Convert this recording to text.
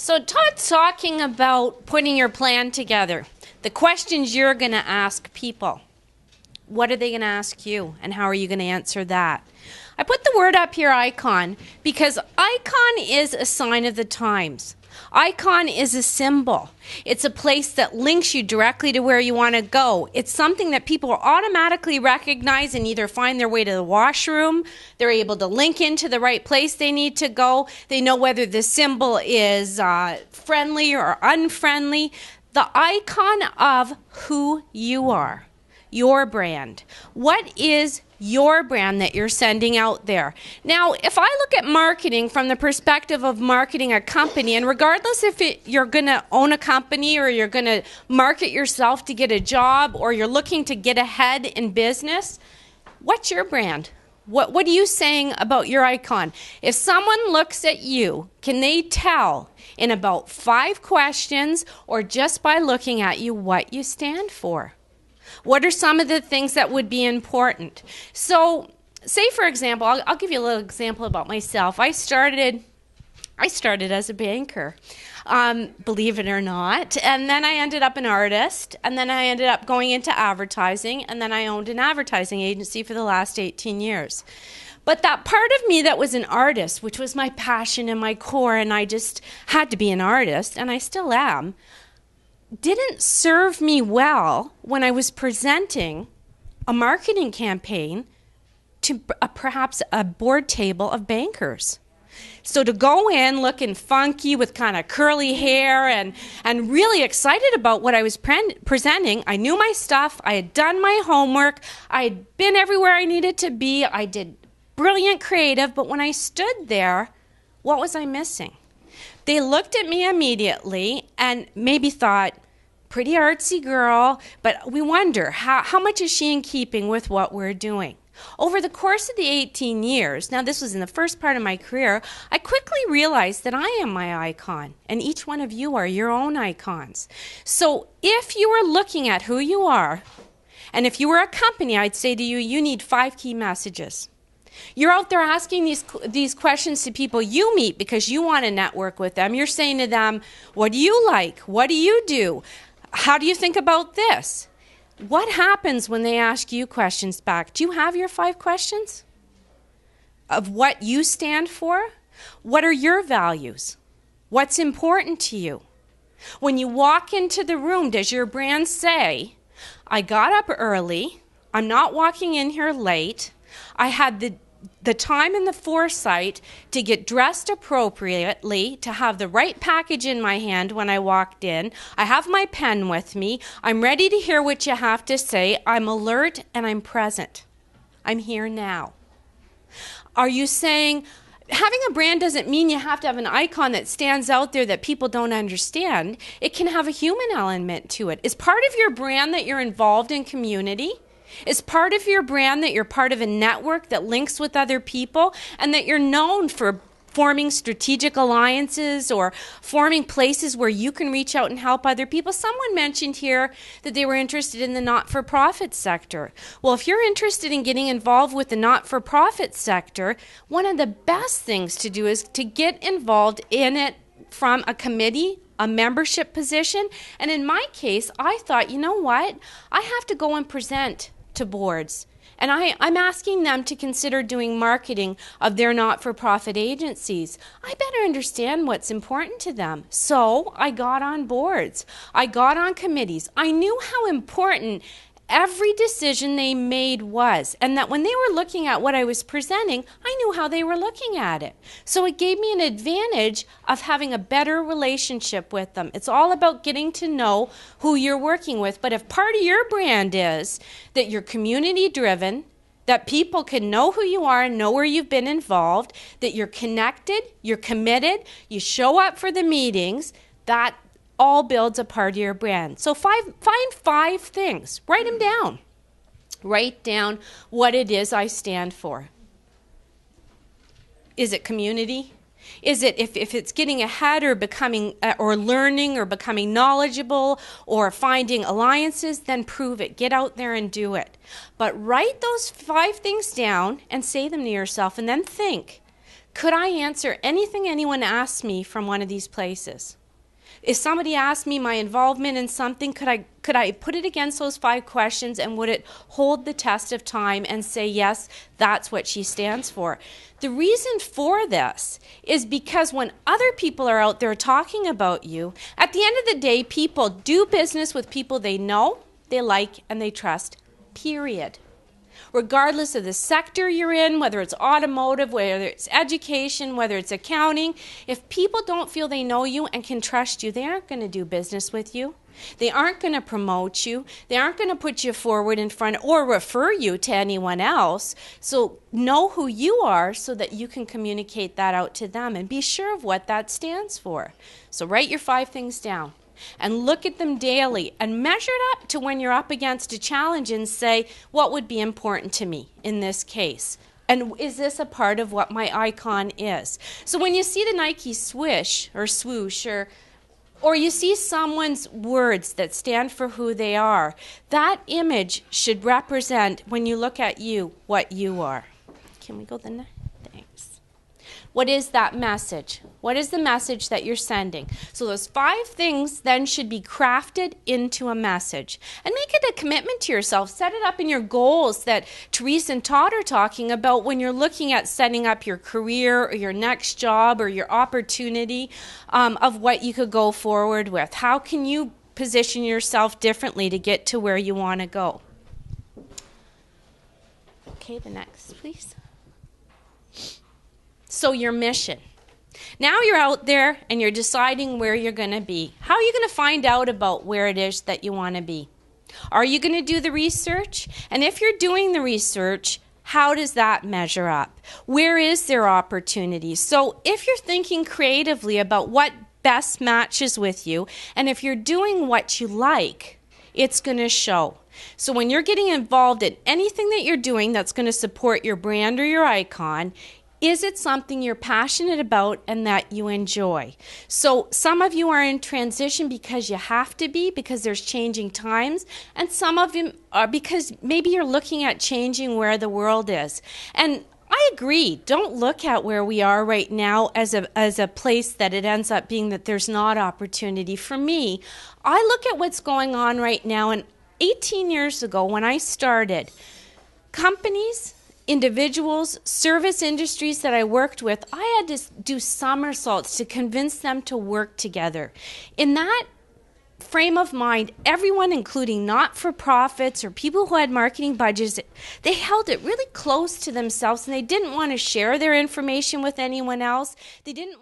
So Todd's talking about putting your plan together. The questions you're going to ask people. What are they going to ask you, and how are you going to answer that? I put the word up here, icon, because icon is a sign of the times. Icon is a symbol. It's a place that links you directly to where you want to go. It's something that people automatically recognize and either find their way to the washroom, they're able to link into the right place they need to go, they know whether the symbol is friendly or unfriendly. The icon of who you are, your brand. What is your brand that you're sending out there? Now, if I look at marketing from the perspective of marketing a company, and regardless if you're going to own a company or you're going to market yourself to get a job or you're looking to get ahead in business, what's your brand? What are you saying about your icon? If someone looks at you, can they tell in about 5 questions or just by looking at you what you stand for? What are some of the things that would be important? So, say for example, I'll give you a little example about myself. I started as a banker, believe it or not, and then I ended up an artist, and then I ended up going into advertising, and then I owned an advertising agency for the last 18 years. But that part of me that was an artist, which was my passion and my core, and I just had to be an artist, and I still am, didn't serve me well when I was presenting a marketing campaign to perhaps a board table of bankers. So to go in looking funky with kind of curly hair and really excited about what I was presenting, I knew my stuff, I had done my homework, I had been everywhere I needed to be, I did brilliant creative, but when I stood there, what was I missing? They looked at me immediately and maybe thought, pretty artsy girl, but we wonder, how much is she in keeping with what we're doing? Over the course of the 18 years, now this was in the first part of my career, I quickly realized that I am my icon, and each one of you are your own icons. So if you are looking at who you are, and if you were a company, I'd say to you, you need 5 key messages. You're out there asking these questions to people you meet because you want to network with them. You're saying to them, what do you like? What do you do? How do you think about this? What happens when they ask you questions back? Do you have your 5 questions of what you stand for? What are your values? What's important to you? When you walk into the room, does your brand say, I got up early, I'm not walking in here late, I had the time and the foresight to get dressed appropriately, to have the right package in my hand when I walked in. I have my pen with me. I'm ready to hear what you have to say. I'm alert and I'm present. I'm here now. Are you saying having a brand doesn't mean you have to have an icon that stands out there that people don't understand? It can have a human element to it. Is part of your brand that you're involved in community? Is part of your brand that you're part of a network that links with other people and that you're known for forming strategic alliances or forming places where you can reach out and help other people? Someone mentioned here that they were interested in the not-for-profit sector. Well, if you're interested in getting involved with the not-for-profit sector, one of the best things to do is to get involved in it from a committee, a membership position. And in my case, I thought, you know what? I have to go and present to boards. And I'm asking them to consider doing marketing of their not-for-profit agencies. I better understand what's important to them. So I got on boards. I got on committees. I knew how important every decision they made was, and that when they were looking at what I was presenting, I knew how they were looking at it. So it gave me an advantage of having a better relationship with them. It's all about getting to know who you're working with. But if part of your brand is that you're community driven, that people can know who you are and know where you've been involved, that you're connected, you're committed, you show up for the meetings, that all builds a part of your brand. So find 5 things. Write them down. Write down what it is I stand for. Is it community? Is it if it's getting ahead or becoming or learning or becoming knowledgeable or finding alliances, then prove it. Get out there and do it. But write those 5 things down and say them to yourself, and then think. Could I answer anything anyone asked me from one of these places? If somebody asked me my involvement in something, could I put it against those 5 questions, and would it hold the test of time and say, yes, that's what she stands for? The reason for this is because when other people are out there talking about you, at the end of the day, people do business with people they know, they like, and they trust, period. Regardless of the sector you're in, whether it's automotive, whether it's education, whether it's accounting, if people don't feel they know you and can trust you, they aren't going to do business with you. They aren't going to promote you. They aren't going to put you forward in front or refer you to anyone else. So know who you are so that you can communicate that out to them and be sure of what that stands for. So write your 5 things down and look at them daily and measure it up to when you're up against a challenge and say, what would be important to me in this case? And is this a part of what my icon is? So when you see the Nike swish or swoosh or you see someone's words that stand for who they are, that image should represent, when you look at you, what you are. Can we go the next? Thanks. What is that message? What is the message that you're sending? So those 5 things then should be crafted into a message. And make it a commitment to yourself. Set it up in your goals that Therese and Todd are talking about when you're looking at setting up your career or your next job or your opportunity of what you could go forward with. How can you position yourself differently to get to where you want to go? Okay, the next, please. So your mission. Now you're out there and you're deciding where you're going to be. How are you going to find out about where it is that you want to be? Are you going to do the research? And if you're doing the research, how does that measure up? Where is there opportunity? So if you're thinking creatively about what best matches with you, and if you're doing what you like, it's going to show. So when you're getting involved in anything that you're doing that's going to support your brand or your icon, is it something you're passionate about and that you enjoy? So some of you are in transition because you have to be, because there's changing times, and some of them are because maybe you're looking at changing where the world is. And I agree, don't look at where we are right now as a place that it ends up being that there's not opportunity. For me, I look at what's going on right now, and 18 years ago when I started, companies, individuals, service industries that I worked with, I had to do somersaults to convince them to work together. In that frame of mind, everyone, including not-for-profits or people who had marketing budgets, they held it really close to themselves and they didn't want to share their information with anyone else. They didn't